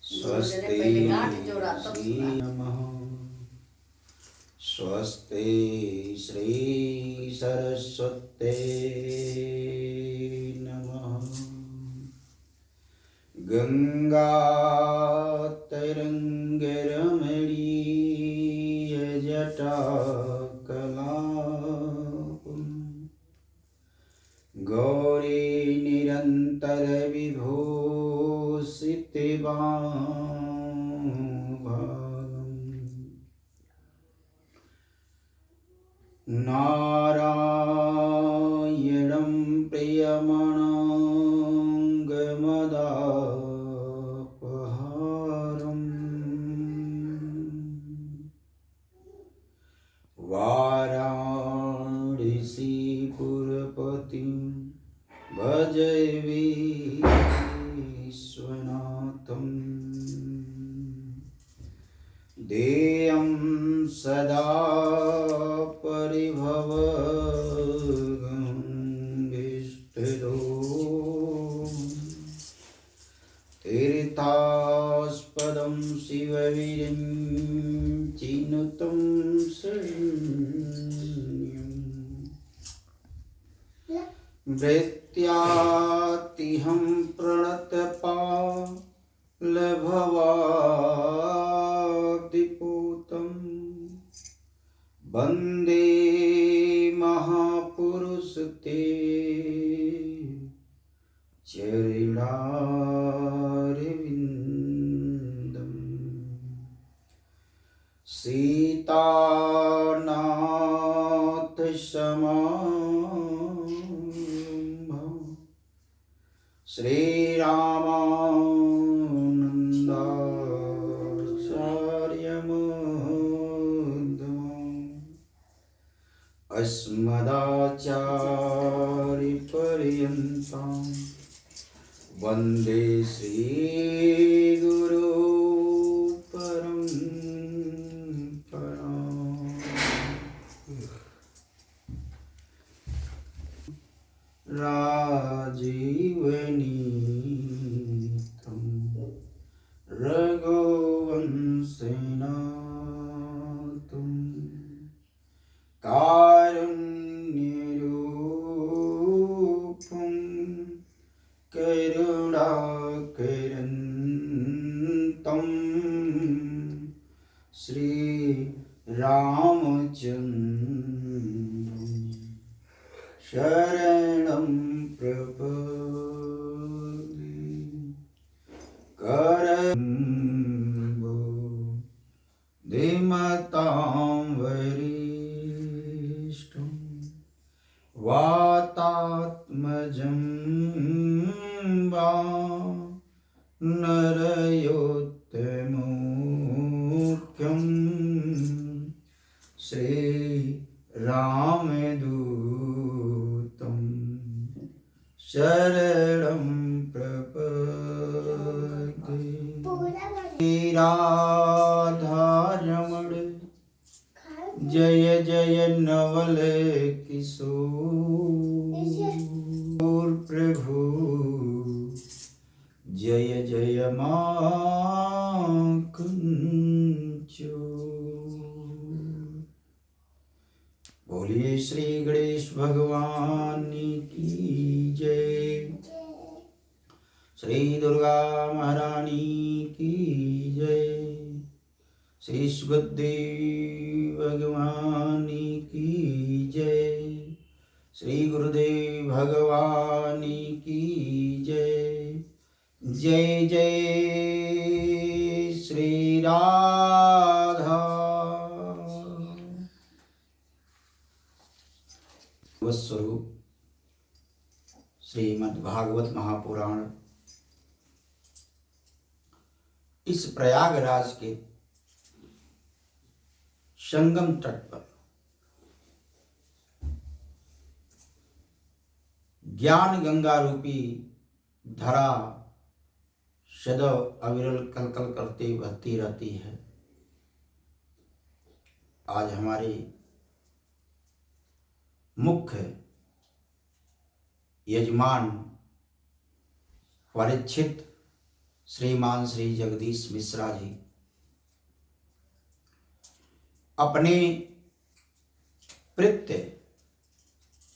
स्वस्ति श्री नमः। स्वस्ति श्री सरस्वते नमः। गंगा तरंगरमणीय जटा कलापम् गौरी निरंतर विभूषित नारायणं प्रियमनांगमदापहारम् वाराणसीपुरपतिं भजे विश्वनाथं। देयं सदा परिभवग्नविष्टदो तीर्थास्पदं शिवविरिञ्चिनुतं शरण्यम्। भृत्यातिहं प्रणतपालभवाब्धिपूतं वन्दे महापुरुष ते चरणारविन्दम्। सीतानाथ समारम्भं श्रीरामानुजाचार्यमध्यमम् अस्मदाचार्यपर्यन्तं वन्दे श्रीगुरो परम्पराम्। राजीवनीतं रघुवंशनाथं कारुण्यरूपं करुणाकरन्तं श्रीरामचन्द्रं शरणं प्रपद्ये। करम्बो धीमतां वरिष्ठं वातात्मजं वानरयोत्तमोख्यं श्रीरामदूतं शरणं प्रपद्ये। राधारमण जय जय नवल किशोर प्रभु जय जय माखनचोर। बोलिए श्री गणेश भगवान की जय। श्री दुर्गा महारानी की जय। श्री सुखदेव भगवान की जय। श्री गुरुदेव भगवान की जय। जय जय श्री राधा स्वरूप श्रीमद् भागवत महापुराण इस प्रयागराज के संगम तट पर ज्ञान गंगा रूपी धरा सदैव अविरल कलकल करते बहती रहती है। आज हमारी मुख्य यजमान परीक्षित श्रीमान श्री जगदीश मिश्रा जी अपने प्रत्यय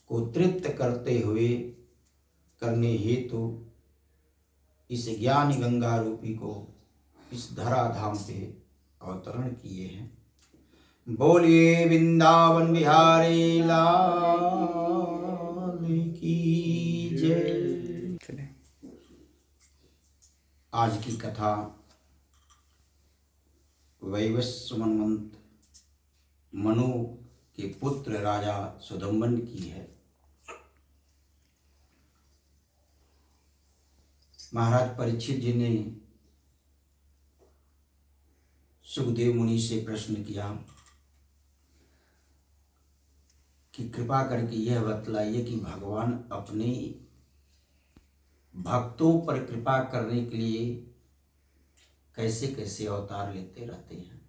को तृप्त करने हेतु इस ज्ञान गंगा रूपी को इस धराधाम पे अवतरण किए हैं। बोलिए वृंदावन बिहारी लाल की जय। आज की कथा वैवस्वत मनु के पुत्र राजा सुदम्बन की है। महाराज परीक्षित जी ने सुखदेव मुनि से प्रश्न किया कि कृपा करके यह बतलाइए कि भगवान अपने भक्तों पर कृपा करने के लिए कैसे कैसे अवतार लेते रहते हैं।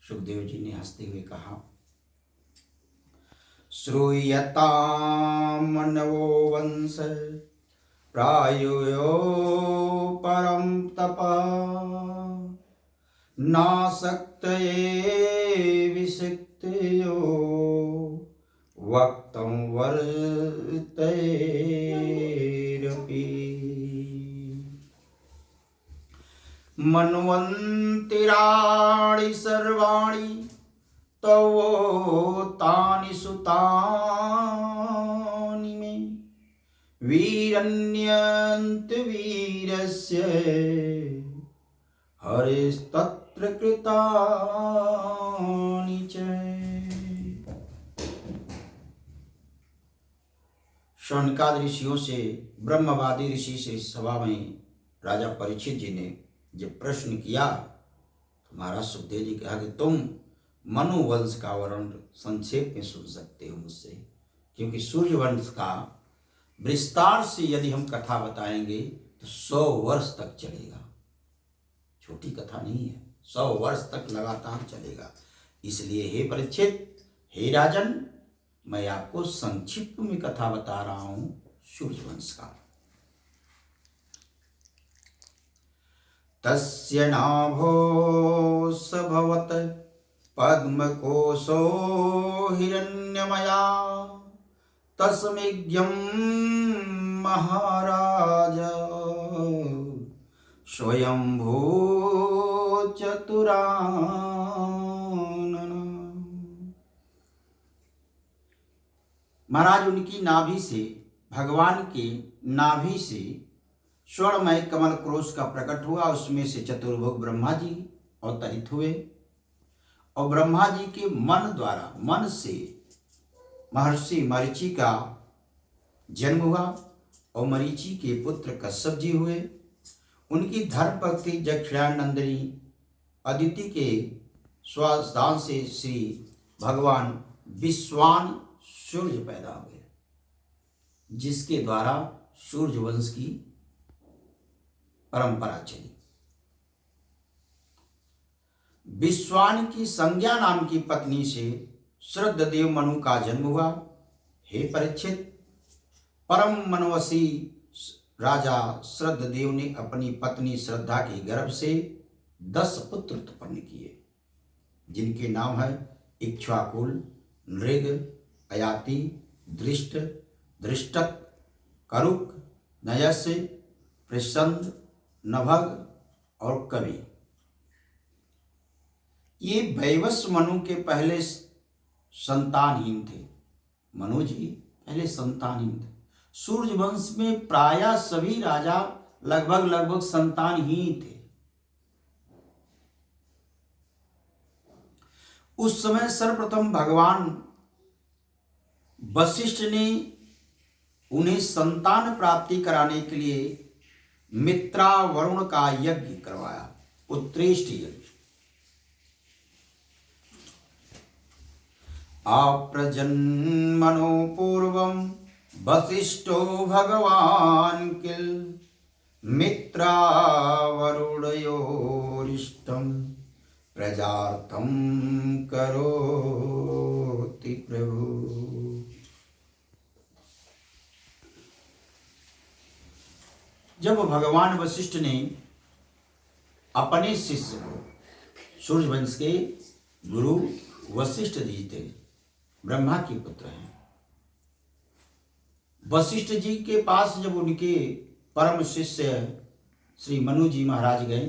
सुखदेव जी ने हंसते हुए कहा, श्रूयताम नवो वंश प्रायो परम तपः नासक्तये विषक्तयो वक्तं वर्तयेरपि मन्वन्तिराणि सर्वाणि तव तानि सुतानि मे वीरन्यन्त वीरस्य हरिस्तत्र कृतानि च। शौनकादि ऋषियों से ब्रह्मवादी ऋषि से सभा में राजा परीक्षित जी ने जब प्रश्न किया तो महाराज सुखदेव जी कहा कि तुम मनु वंश का वर्णन संक्षेप में सुन सकते हो मुझसे, क्योंकि सूर्य वंश का विस्तार से यदि हम कथा बताएंगे तो 100 वर्ष तक चलेगा। छोटी कथा नहीं है, 100 वर्ष तक लगातार चलेगा। इसलिए हे परीक्षित, हे राजन, मैं आपको संक्षिप्त में कथा बता रहा हूं सूर्य वंश का। तस्य नाभो सभवत पद्मकोशो हिरण्यमया तस्मिज्ञं महाराज स्वयंभू चतुरानन। महाराज उनकी नाभि से, भगवान के नाभि से स्वर्णमय कमल क्रोश का प्रकट हुआ। उसमें से चतुर्भुज ब्रह्मा जी अवतरित हुए और ब्रह्मा जी के मन द्वारा, मन से महर्षि मरीचि का जन्म हुआ और मरीचि के पुत्र कश्यप जी हुए। उनकी धर्मपत्नी जक्षानंदिनी अदिति के स्वदान से श्री भगवान विश्वान सूर्य पैदा हुए, जिसके द्वारा सूर्य वंश की परंपरा चली। विश्वान की संज्ञा नाम की पत्नी से श्रद्धदेव मनु का जन्म हुआ। हे परीक्षित, परम मनवसी राजा श्रद्धदेव ने अपनी पत्नी श्रद्धा के गर्भ से 10 पुत्र उत्पन्न किए, जिनके नाम है इक्ष्वाकुल, नृग, अयाति, दृष्ट, दृष्टक, करुक, नयस्य, प्रसन्न, नभग और कवि। ये वैवस्व मनु के पहले संतानहीन थे। मनु जी पहले संतानहीन थे। सूर्य वंश में प्रायः सभी राजा लगभग संतानहीन थे। उस समय सर्वप्रथम भगवान वशिष्ठ ने उन्हें संतान प्राप्ति कराने के लिए मित्रा वरुण का यज्ञ करवाया, उत्कृष्ट यज्ञ। आप्रजन्मनो पूर्वं वसिष्ठो भगवान् किल मित्रावरुणयोरिष्टं प्रजार्थं करोति प्रभु। जब भगवान वशिष्ठ ने अपने शिष्य को, सूर्यवंश के गुरु वशिष्ठ जी थे, ब्रह्मा के पुत्र हैं, वशिष्ठ जी के पास जब उनके परम शिष्य श्री मनु जी महाराज गए,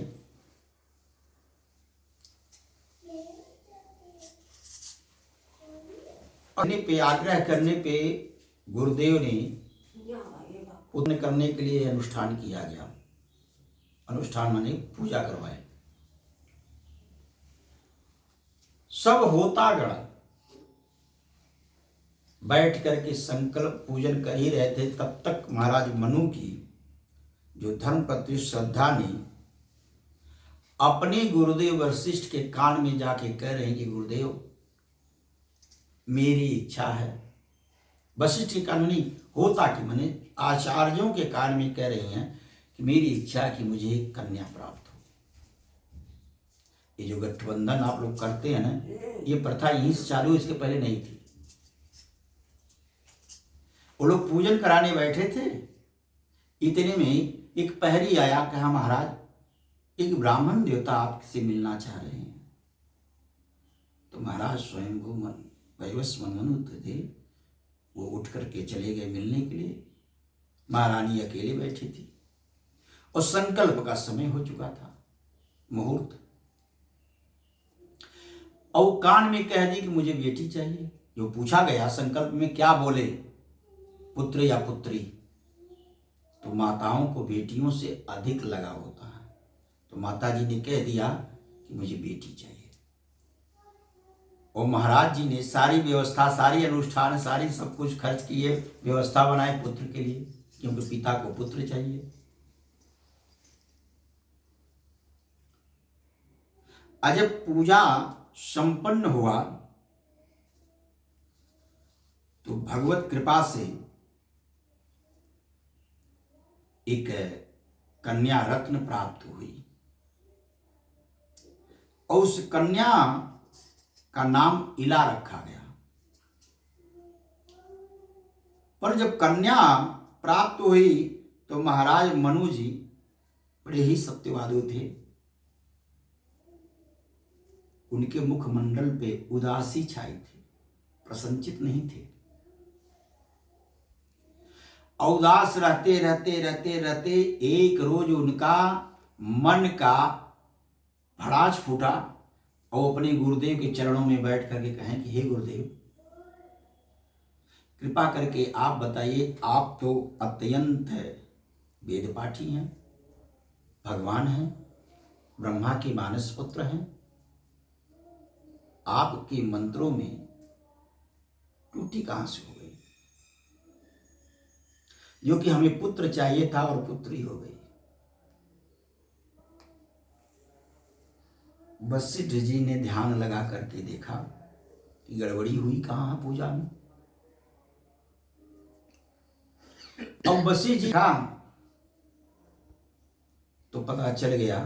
पे आग्रह करने पे गुरुदेव ने पूर्ण करने के लिए अनुष्ठान किया गया। अनुष्ठान माने पूजा करवाए। सब होता गण बैठ करके संकल्प पूजन कर ही रहे थे, तब तक महाराज मनु की जो धर्मपत्नी श्रद्धा ने अपने गुरुदेव वशिष्ठ के कान में जाके कह रहे हैं कि गुरुदेव मेरी इच्छा है। वशिष्ठ के कान नहीं, होता कि माने आचार्यों के कान में कह रहे हैं कि मेरी इच्छा है कि मुझे एक कन्या प्राप्त हो। ये जो गठबंधन आप लोग करते हैं ना, ये प्रथा यहीं से चालू, इसके पहले नहीं थी। वो लोग पूजन कराने बैठे थे, इतने में एक पहरी आया, कहा महाराज एक ब्राह्मण देवता आपसे मिलना चाह रहे हैं। तो महाराज स्वयं को वैवस्वत मनु थे, वो उठ करके चले गए मिलने के लिए। महारानी अकेले बैठी थी और संकल्प का समय हो चुका था, मुहूर्त। और कान में कह दी कि मुझे बेटी चाहिए। जो पूछा गया संकल्प में क्या बोले, पुत्र या पुत्री, तो माताओं को बेटियों से अधिक लगाव होता है। तो माता जी ने कह दिया कि मुझे बेटी चाहिए। और महाराज जी ने सारी व्यवस्था, सारी अनुष्ठान, सारी सब कुछ खर्च किए, व्यवस्था बनाए पुत्र के लिए, क्योंकि पिता को पुत्र चाहिए। जब पूजा संपन्न हुआ तो भगवत कृपा से एक कन्या रत्न प्राप्त हुई और उस कन्या का नाम इला रखा गया। पर जब कन्या प्राप्त हुई तो महाराज मनु जी बड़े ही सत्यवादी थे। उनके मुखमंडल पे उदासी छाई थी, प्रसन्नचित नहीं थे। उदास रहते रहते रहते रहते एक रोज उनका मन का भड़ास फूटा और अपने गुरुदेव के चरणों में बैठ करके कहें कि हे गुरुदेव, कृपा करके आप बताइए, आप तो अत्यंत वेद पाठी हैं, भगवान हैं, ब्रह्मा के मानस पुत्र हैं, आपके मंत्रों में त्रुटि कहां से हो गई? जो कि हमें पुत्र चाहिए था और पुत्री हो गई। वशिष्ठ जी ने ध्यान लगा करके देखा कि गड़बड़ी हुई कहां पूजा में। अब वशिष्ठ जी था तो पता चल गया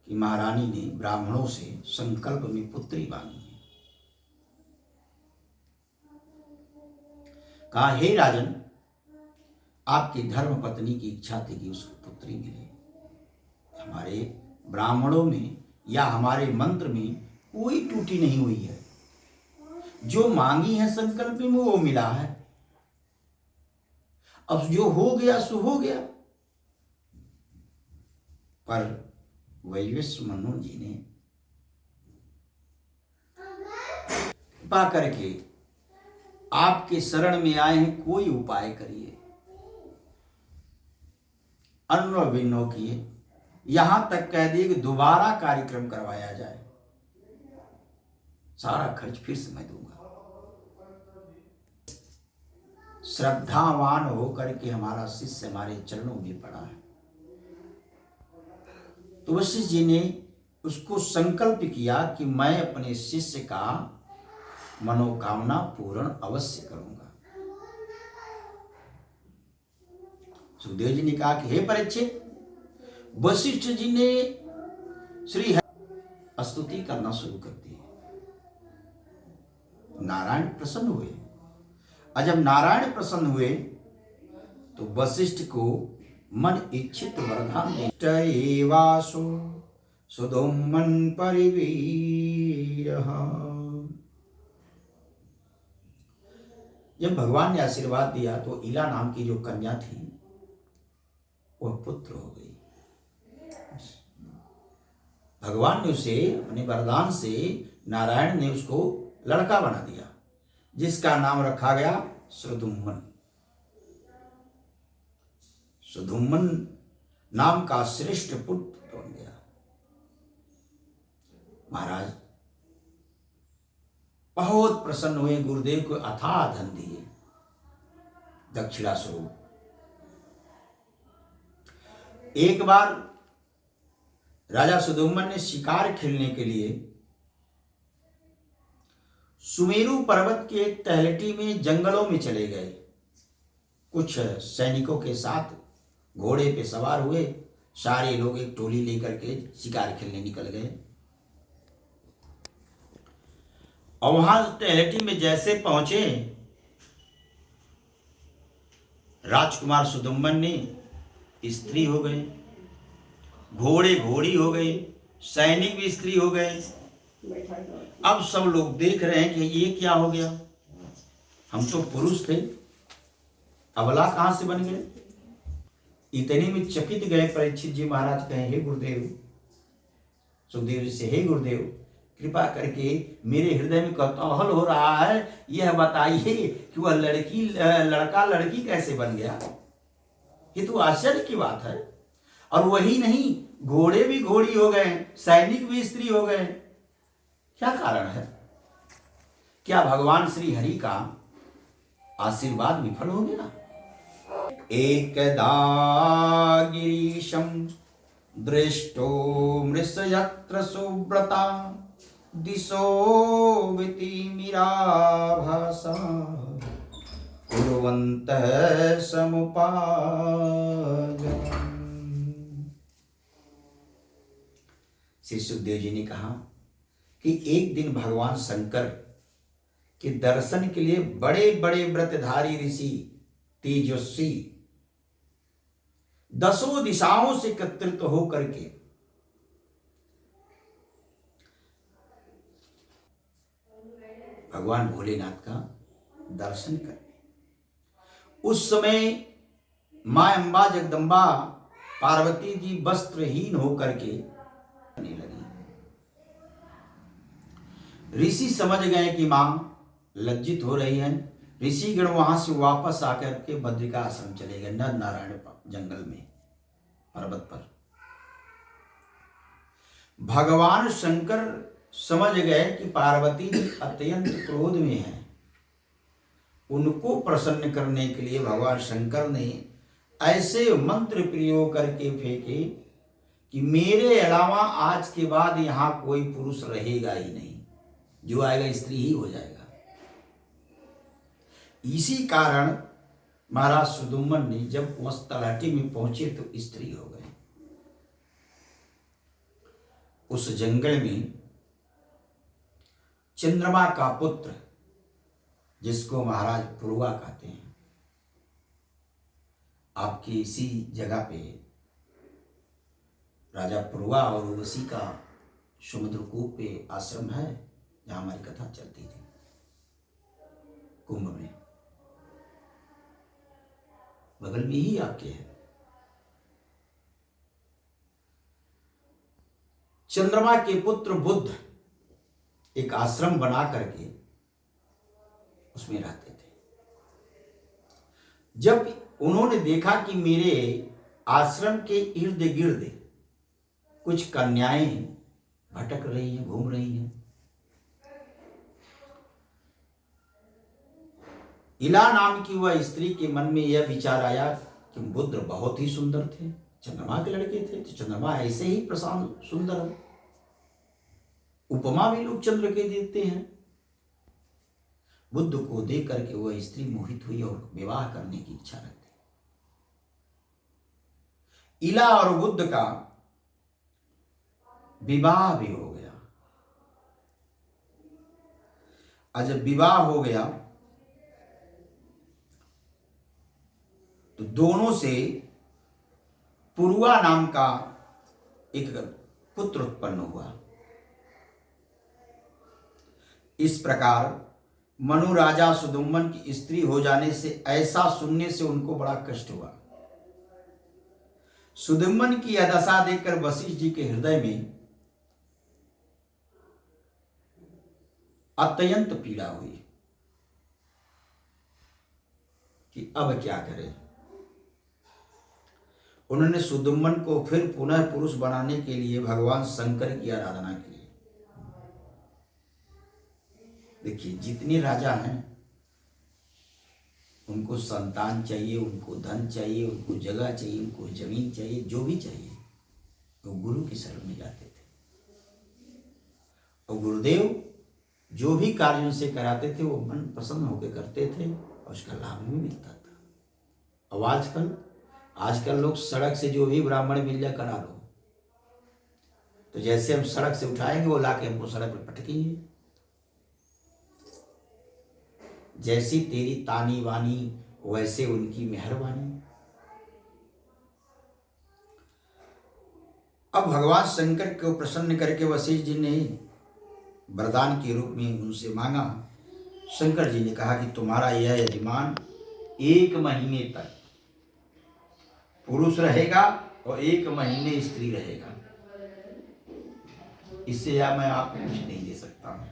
कि महारानी ने ब्राह्मणों से संकल्प में पुत्री मांगी है। कहा, हे राजन, आपकी धर्म पत्नी की इच्छा थी कि उसको पुत्री मिले। हमारे ब्राह्मणों में या हमारे मंत्र में कोई त्रुटि नहीं हुई है। जो मांगी है संकल्प में वो मिला है। अब जो हो गया सो हो गया। पर वैवस्वत मनु जी ने कृपा करके आपके शरण में आए हैं, कोई उपाय करिए। अन्न विन्न किए, यहां तक कह दिए कि दोबारा कार्यक्रम करवाया जाए, सारा खर्च फिर से मैं दूंगा। श्रद्धावान होकर के हमारा शिष्य हमारे चरणों में पड़ा है। तो वशिष्ठ जी ने उसको संकल्प किया कि मैं अपने शिष्य का मनोकामना पूर्ण अवश्य करूंगा। सुखदेव जी ने कहा कि हे परीक्षित, वशिष्ठ जी ने श्री स्तुति करना शुरू कर दी। नारायण प्रसन्न हुए और जब नारायण प्रसन्न हुए तो वशिष्ठ को मन इच्छित वरदान दे। वासो सुदुम्मन परिवीरः। जब भगवान ने आशीर्वाद दिया तो इला नाम की जो कन्या थी वह पुत्र हो गई। भगवान ने उसे अपने वरदान से, नारायण ने उसको लड़का बना दिया, जिसका नाम रखा गया सुदुम्मन। सुदुम्मन नाम का श्रेष्ठ पुत्र बन गया। महाराज बहुत प्रसन्न हुए, गुरुदेव को अथाह धन दिए दक्षिणा स्वरूप। एक बार राजा सुदुम्मन ने शिकार खेलने के लिए सुमेरु पर्वत के एक तहलटी में जंगलों में चले गए। कुछ सैनिकों के साथ घोड़े पे सवार हुए, सारे लोग एक टोली लेकर के शिकार खेलने निकल गए। और वहां तहलटी में जैसे पहुंचे, राजकुमार सुदुम्मन ने स्त्री हो गए, घोड़े घोड़ी हो गए, सैनिक भी स्त्री हो गए। अब सब लोग देख रहे हैं कि ये क्या हो गया, हम तो पुरुष थे, अबला कहां से बन गए। इतने में चकित गए परीक्षित जी महाराज, कहे हे गुरुदेव, सुखदेव जी से, हे गुरुदेव कृपा करके मेरे हृदय में कौतूहल हो रहा है, यह बताइए कि वह लड़का लड़की कैसे बन गया। ये तो आश्चर्य की बात है। और वही नहीं, घोड़े भी घोड़ी हो गए, सैनिक भी स्त्री हो गए, क्या कारण है। क्या भगवान श्री हरि का आशीर्वाद विफल हो गया। एकदा गिरीशं दृष्टो मृषयत्र सुव्रता दिशो वितिमिराभासा कुर्वन्तः समुपागमम्। श्री सुखदेव जी ने कहा कि एक दिन भगवान शंकर के दर्शन के लिए बड़े बड़े व्रतधारी ऋषि तेजस्वी दसों दिशाओं से एकत्रित होकर के भगवान भोलेनाथ का दर्शन करने। उस समय मां अंबा जगदम्बा पार्वती जी वस्त्रहीन होकर के आने लगी। ऋषि समझ गए कि मां लज्जित हो रही है। ऋषिगण वहां से वापस आकर के बद्रिका आश्रम चले गए, नर नारायण जंगल में, पर्वत पर। भगवान शंकर समझ गए कि पार्वती जी अत्यंत क्रोध में हैं। उनको प्रसन्न करने के लिए भगवान शंकर ने ऐसे मंत्र प्रयोग करके फेंके कि मेरे अलावा आज के बाद यहां कोई पुरुष रहेगा ही नहीं, जो आएगा स्त्री ही हो जाएगा। इसी कारण महाराज सुदुम्मन ने जब उस तलहटी में पहुंचे तो स्त्री हो गए। उस जंगल में चंद्रमा का पुत्र, जिसको महाराज पुरुआ कहते हैं, आपकी इसी जगह पे राजा पुरुआ और उर्वशी का समुद्रकूप पे आश्रम है, जहां हमारी कथा चलती थी कुंभ में, बगल में ही आपके है। चंद्रमा के पुत्र बुद्ध एक आश्रम बना करके उसमें रहते थे। जब उन्होंने देखा कि मेरे आश्रम के इर्द गिर्द कुछ कन्याएं भटक रही हैं, घूम रही हैं, इला नाम की वह स्त्री के मन में यह विचार आया कि बुद्ध बहुत ही सुंदर थे, चंद्रमा के लड़के थे, तो चंद्रमा ऐसे ही प्रशांत सुंदर है, उपमा भी लोग चंद्र के देते हैं। बुद्ध को देख करके वह स्त्री मोहित हुई और विवाह करने की इच्छा रखती। इला और बुद्ध का विवाह भी हो गया। और जब विवाह हो गया तो दोनों से पुरुआ नाम का एक पुत्र उत्पन्न हुआ। इस प्रकार मनु राजा सुदुम्मन की स्त्री हो जाने से ऐसा सुनने से उनको बड़ा कष्ट हुआ। सुदुम्मन की यह दशा देखकर वशिष्ठ जी के हृदय में अत्यंत पीड़ा हुई कि अब क्या करें। उन्होंने सुदुम्मन को फिर पुनः पुरुष बनाने के लिए भगवान शंकर की आराधना की। देखिए, जितने राजा हैं उनको संतान चाहिए, उनको धन चाहिए, उनको जगह चाहिए, उनको जमीन चाहिए, जो भी चाहिए वो गुरु की शरण में जाते थे। और गुरुदेव जो भी कार्य उनसे कराते थे वो मन पसंद होकर करते थे और उसका लाभ भी मिलता था। अब आजकल लोग सड़क से जो भी ब्राह्मण मिल जाए करा लो, तो जैसे हम सड़क से उठाएंगे वो लाके हमको सड़क पर पटकेंगे। जैसी तेरी तानी वानी वैसे उनकी मेहरबानी। अब भगवान शंकर को प्रसन्न करके वशिष्ठ जी ने वरदान के रूप में उनसे मांगा। शंकर जी ने कहा कि तुम्हारा यह यजमान 1 महीने तक पुरुष रहेगा और 1 महीने स्त्री रहेगा। इससे या मैं आपको कुछ नहीं दे सकता हूं।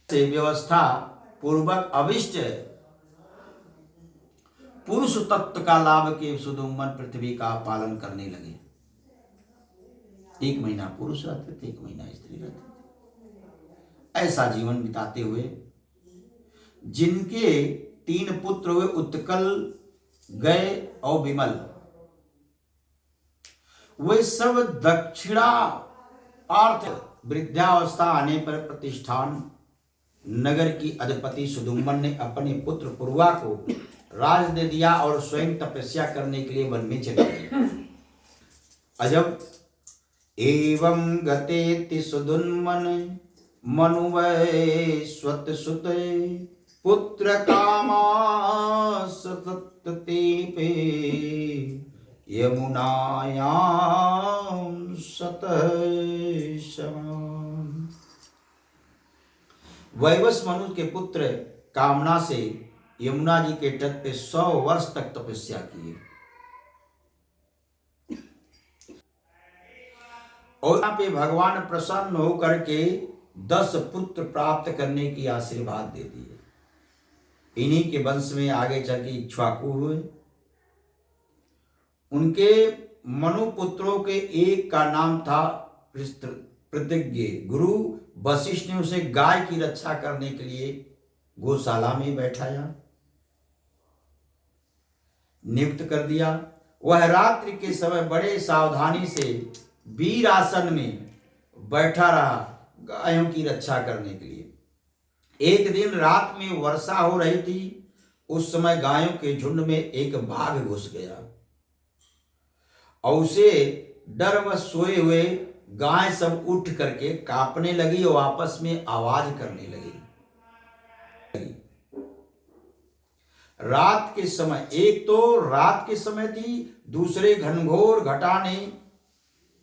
से व्यवस्था पूर्वक अभिष्ट पुरुष तत्व का लाभ के सुदुम्मन पृथ्वी का पालन करने लगे। 1 महीना पुरुष रहते थे, 1 महीना स्त्री रहते थे। ऐसा जीवन बिताते हुए जिनके 3 पुत्र हुए, उत्कल, गए और विमल, वे सब दक्षिणा अर्थ वृद्धावस्था आने पर प्रतिष्ठान नगर की अधिपति सुदुम्मन ने अपने पुत्र पुरुआ को राज दे दिया और स्वयं तपस्या करने के लिए वन में चले गए। अजब एवं गते सुदुम्मन मनुवै स्वत सुत पुत्र कामा सतते पे यमुनायां सत समान। वैवस मनु के पुत्र कामना से यमुना जी के तट पे 100 वर्ष तक तपस्या किए और यहाँ पे भगवान प्रसन्न होकर के 10 पुत्र प्राप्त करने की आशीर्वाद दे दिए। इन्हीं के वंश में आगे चल के इक्ष्वाकु हुए। उनके मनु पुत्रों के एक का नाम था प्रतिज्ञ। गुरु वशिष्ठ ने उसे गाय की रक्षा करने के लिए गौशाला में बैठाया, नियुक्त कर दिया। वह रात्रि के समय बड़े सावधानी से वीर आसन में बैठा रहा गायों की रक्षा करने के लिए। एक दिन रात में वर्षा हो रही थी। उस समय गायों के झुंड में एक बाघ घुस गया और उसे डरवश सोए हुए गाय सब उठ करके कांपने लगी और आपस में आवाज करने लगी। रात के समय, एक तो रात के समय थी, दूसरे घनघोर घटा ने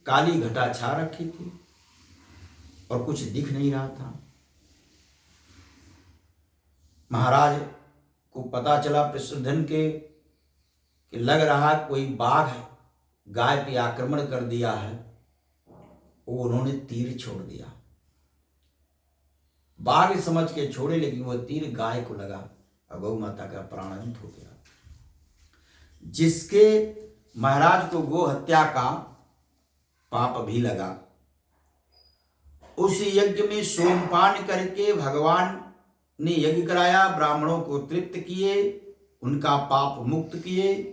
काली घटा छा रखी थी और कुछ दिख नहीं रहा था। महाराज को पता चला प्रशुद्धन के कि लग रहा कोई बाघ गाय पे आक्रमण कर दिया है। वो उन्होंने तीर छोड़ दिया। बाघ समझ के छोड़े, लेकिन वह तीर गाय को लगा और गौ माता का प्राणांत हो गया। जिसके महाराज को गो हत्या का पाप भी लगा, उस यज्ञ में सोमपान करके भगवान ने यज्ञ कराया, ब्राह्मणों को तृप्त किए, उनका पाप मुक्त किए।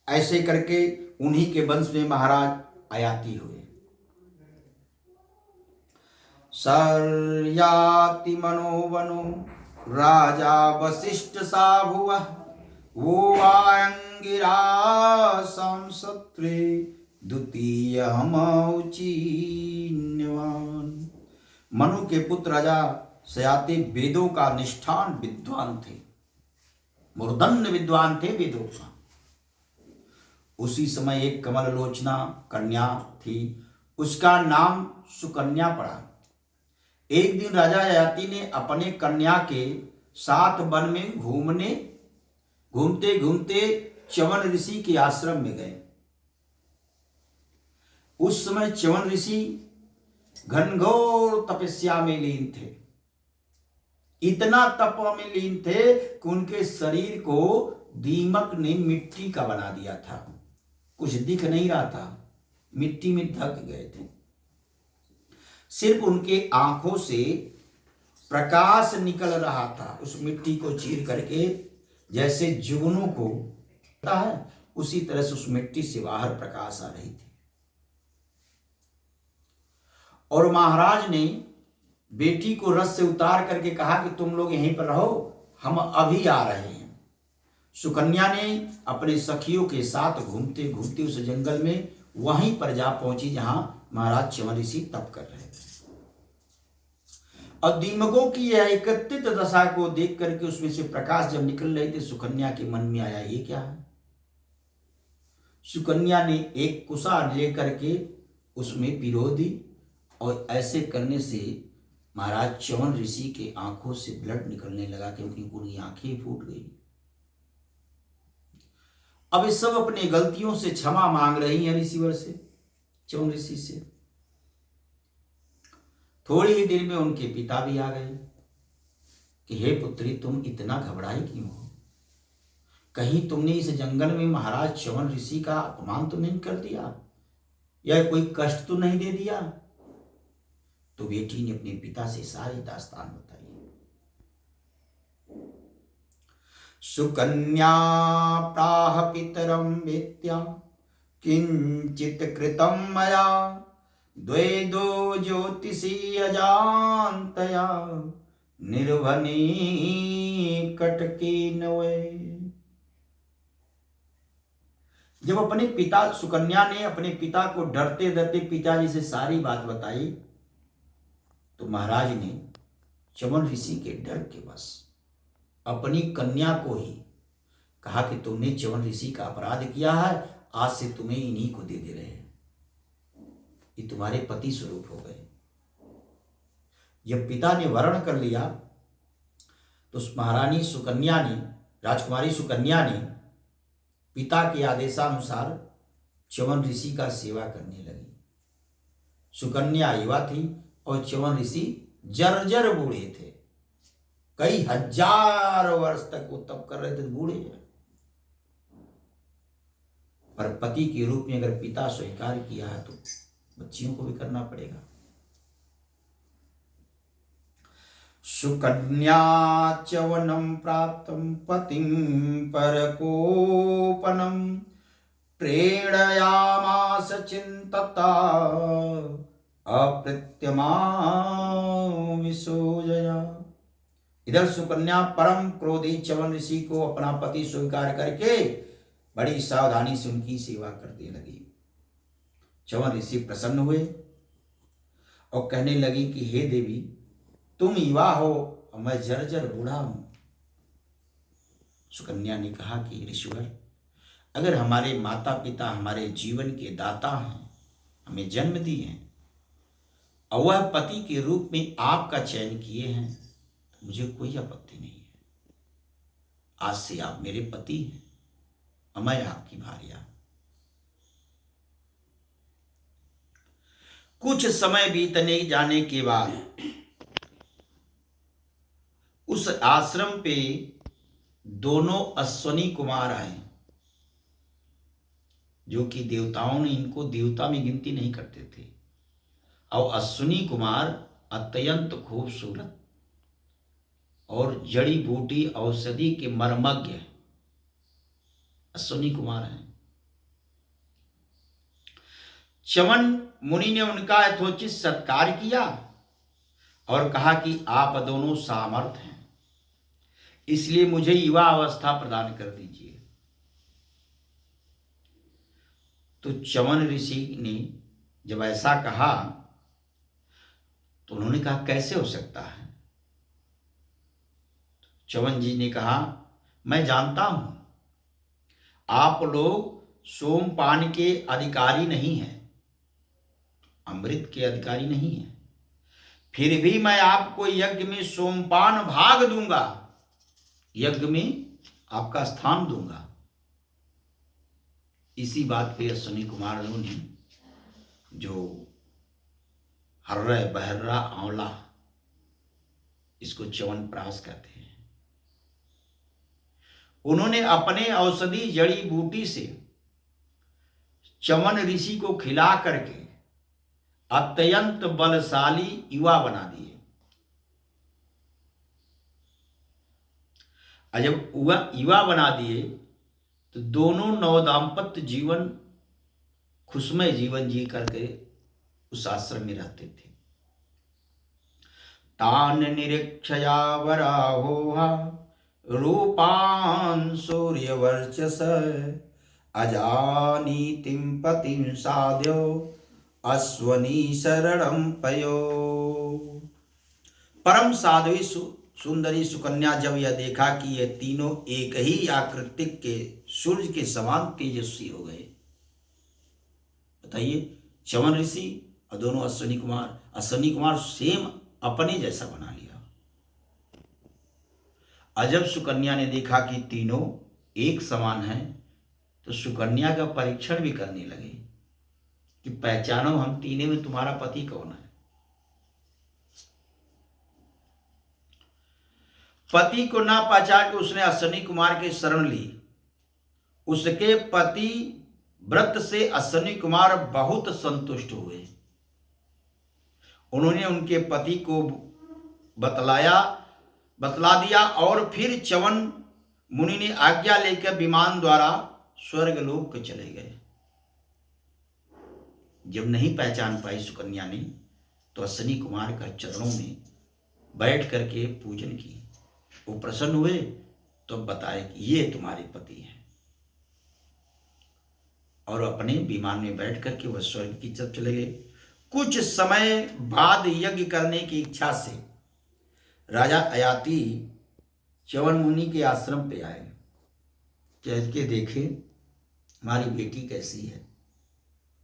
ऐसे करके उन्हीं के वंश में महाराज आयाति हुए। सर्याति मनोवनो राजा वशिष्ठ सा भुव वो अंगिरा संसत्रे द्वितीय हमौचीन्यवान। मनु के पुत्र राजा सयाति वेदों का निष्ठान विद्वान थे। मूर्धन्य विद्वान थे वेदों। उसी समय एक कमल लोचना कन्या थी, उसका नाम सुकन्या पड़ा। एक दिन राजा ययाति ने अपने कन्या के साथ वन में घूमते घूमते च्यवन ऋषि के आश्रम में गए। उस समय च्यवन ऋषि घनघोर तपस्या में लीन थे। इतना तप में लीन थे कि उनके शरीर को दीमक ने मिट्टी का बना दिया था, कुछ दिख नहीं रहा था, मिट्टी में ढक गए थे। सिर्फ उनके आंखों से प्रकाश निकल रहा था, उस मिट्टी को चीर करके, जैसे जुगनू को होता है उसी तरह से उस मिट्टी से बाहर प्रकाश आ रही थी। और महाराज ने बेटी को रथ से उतार करके कहा कि तुम लोग यहीं पर रहो, हम अभी आ रहे हैं। सुकन्या ने अपने सखियों के साथ घूमते घूमते उस जंगल में वहीं पर जा पहुंची जहां महाराज च्यवन ऋषि तप कर रहे थे। और दीमकों की यह एकत्रित दशा को देख करके उसमें से प्रकाश जब निकल रहे थे, सुकन्या के मन में आया ये क्या है। सुकन्या ने एक कुशार लेकर के उसमें पिरो दी और ऐसे करने से महाराज च्यवन ऋषि के आंखों से ब्लड निकलने लगा, क्योंकि उनकी आंखें फूट गई। अब ये सब अपने गलतियों से क्षमा मांग रही हैं ऋषिवर से, च्यवन ऋषि से। थोड़ी ही देर में उनके पिता भी आ गए कि हे पुत्री, तुम इतना घबराई क्यों हो? कहीं तुमने इस जंगल में महाराज च्यवन ऋषि का अपमान तो नहीं कर दिया या कोई कष्ट तो नहीं दे दिया? तो बेटी ने अपने पिता से सारी दास्तान बताई। सुकन्या प्राह पितरम वेत्या किंचित कृतम मया द्वैदो ज्योतिषी अजान्तया निर्वनी कटकी नवे। जब अपने पिता सुकन्या ने अपने पिता को डरते डरते पिताजी से सारी बात बताई, तो महाराज ने च्यवन ऋषि के डर के बस अपनी कन्या को ही कहा कि तुमने च्यवन ऋषि का अपराध किया है, आज से तुम्हें इन्हीं को दे रहे हैं, ये तुम्हारे पति स्वरूप हो गए। जब पिता ने वर्ण कर लिया तो उस महारानी सुकन्या ने, राजकुमारी सुकन्या ने पिता के आदेशानुसार च्यवन ऋषि का सेवा करने लगी। सुकन्या युवा थी और च्यवन ऋषि जर्जर बूढ़े थे, कई हजार वर्ष तक वो तप कर रहे थे, बूढ़े हैं। पर पति के रूप में अगर पिता स्वीकार किया है तो बच्चियों को भी करना पड़ेगा। सुकन्या च्यवनम प्राप्तम पतिं परकोपनम प्रेरयामास चिंतता अप्रत्यमा विसोजया। इधर सुकन्या परम क्रोधी च्यवन ऋषि को अपना पति स्वीकार करके बड़ी सावधानी से उनकी सेवा करने लगी। च्यवन ऋषि प्रसन्न हुए और कहने लगी कि हे देवी, तुम युवा हो और मैं जर्जर बूढ़ा हूं। सुकन्या ने कहा कि ऋषिवर, अगर हमारे माता पिता हमारे जीवन के दाता हैं, हमें जन्म दिए हैं और वह पति के रूप में आपका चयन किए हैं, तो मुझे कोई आपत्ति नहीं है। आज से आप मेरे पति हैं और मैं आपकी भार्या। कुछ समय बीतने जाने के बाद उस आश्रम पे दोनों अश्वनी कुमार आए, जो कि देवताओं ने इनको देवता में गिनती नहीं करते थे। और अश्वनी कुमार अत्यंत खूबसूरत और जड़ी बूटी औषधि के मर्मज्ञ अश्वनी कुमार हैं। च्यवन मुनि ने उनका यथोचित सत्कार किया और कहा कि आप दोनों सामर्थ हैं, इसलिए मुझे युवा अवस्था प्रदान कर दीजिए। तो च्यवन ऋषि ने जब ऐसा कहा तो उन्होंने कहा कैसे हो सकता है। च्यवन जी ने कहा मैं जानता हूं आप लोग सोमपान के अधिकारी नहीं हैं, अमृत के अधिकारी नहीं हैं, फिर भी मैं आपको यज्ञ में सोमपान भाग दूंगा, यज्ञ में आपका स्थान दूंगा। इसी बात पे अश्विनी कुमारों ने जो हर्रा बहर्रा आंवला, इसको च्यवनप्राश कहते हैं, उन्होंने अपने औषधि जड़ी बूटी से च्यवन ऋषि को खिला करके अत्यंत बलशाली युवा बना दिए। जब युवा बना दिए तो दोनों नवदाम्पत्य जीवन खुशमय जीवन जी करके उस आश्रम में रहते थे। तान निरीक्षया वराहोहा रूपान सूर्यवर्चस अजानीतिं पतिं साध्यो अश्वनी शरणं पयो। परम साध्वी सुंदरी सुकन्या जब यह देखा कि ये तीनों एक ही आकृति के सूर्य के समान तेजस्वी हो गए। बताइए, च्यवन ऋषि और दोनों अश्विनी कुमार सेम अपने जैसा बना लिया। अजब सुकन्या ने देखा कि तीनों एक समान हैं, तो सुकन्या का परीक्षण भी करने लगे कि पहचानो हम तीनों में तुम्हारा पति कौन है। पति को ना पहचान के उसने अश्विनी कुमार की शरण ली। उसके पति व्रत से अश्विनी कुमार बहुत संतुष्ट हुए। उन्होंने उनके पति को बतला दिया और फिर च्यवन मुनि ने आज्ञा लेकर विमान द्वारा स्वर्गलोक चले गए। जब नहीं पहचान पाई सुकन्या ने, तो अश्विनी कुमार का चरणों में बैठ करके पूजन की। वो प्रसन्न हुए तो बताए कि ये तुम्हारे पति हैं, और अपने विमान में बैठ करके वह स्वर्ग की तरफ चले गए। कुछ समय बाद यज्ञ करने की इच्छा से राजा अयाति च्यवन मुनि के आश्रम पे आए। कह के देखे हमारी बेटी कैसी है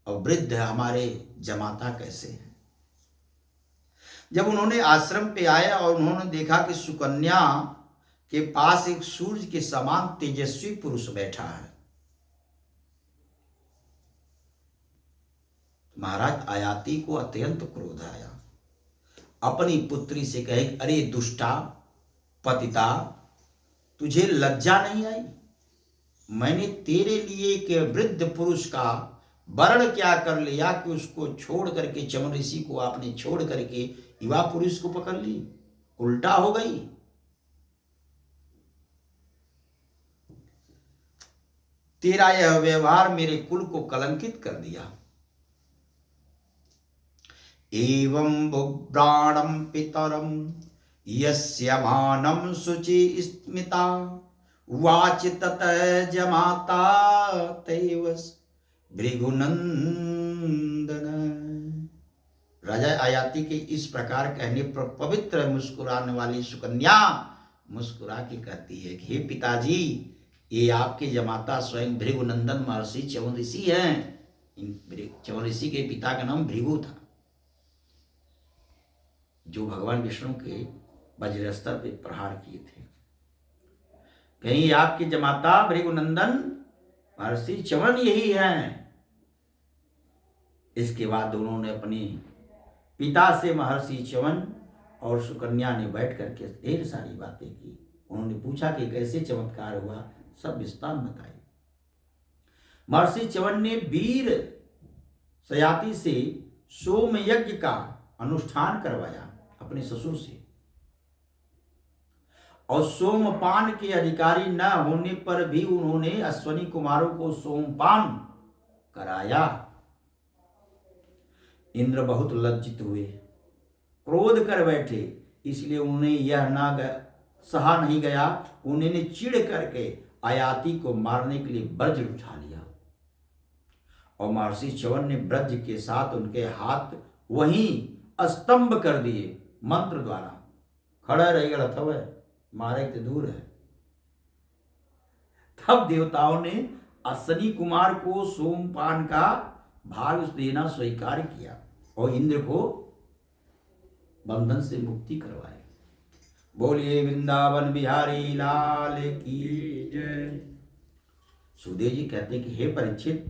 और वृद्ध हमारे जमाता कैसे हैं। जब उन्होंने आश्रम पे आया और उन्होंने देखा कि सुकन्या के पास एक सूर्य के समान तेजस्वी पुरुष बैठा है, महाराज अयाति को अत्यंत क्रोध आया। अपनी पुत्री से कहे, अरे दुष्टा पतिता, तुझे लज्जा नहीं आई? मैंने तेरे लिए एक वृद्ध पुरुष का वर्ण क्या कर लिया कि उसको छोड़ करके, च्यवन ऋषि को आपने छोड़ करके युवा पुरुष को पकड़ ली? उल्टा हो गई। तेरा यह व्यवहार मेरे कुल को कलंकित कर दिया। एवं बुभ्राणं पितरं यस्य मानं शुचि स्मिता वाच ततः जमाता तैव भृगुनंदन। राजा अयाति के इस प्रकार कहने पर पवित्र मुस्कुराने वाली सुकन्या मुस्कुरा के कहती है कि हे पिताजी, ये आपके जमाता स्वयं भृगुनंदन महर्षि च्यवन ऋषि हैं। च्यवन ऋषि के पिता का नाम भृगु था, जो भगवान विष्णु के वज्रस्त्र पे प्रहार किए थे। कहीं आपके जमाता भृगुनंदन महर्षि च्यवन यही हैं। इसके बाद दोनों ने अपने पिता से, महर्षि च्यवन और सुकन्या ने बैठ करके ढेर सारी बातें की। उन्होंने पूछा कि कैसे चमत्कार हुआ, सब विस्तार बताए। महर्षि च्यवन ने वीर सयाति से सोम यज्ञ का अनुष्ठान करवाया अपने ससुर से, और सोमपान के अधिकारी न होने पर भी उन्होंने अश्विनी कुमारों को सोमपान कराया। इंद्र बहुत लज्जित हुए, क्रोध कर बैठे, इसलिए उन्हें यह सहा नहीं गया। उन्होंने चिढ़ करके अयाति को मारने के लिए वज्र उठा लिया, और महर्षि च्यवन ने वज्र के साथ उनके हाथ वहीं स्तंभ कर दिए। मंत्र द्वारा खड़ा रहेगा था वह, मारे तो दूर है। अब देवताओं ने अश्विनी कुमार को सोमपान का भाग देना स्वीकार किया और इंद्र को बंधन से मुक्ति करवाई। बोलिए वृंदावन बिहारी लाल की जय। सुखदेव जी कहते हैं कि हे परीक्षित,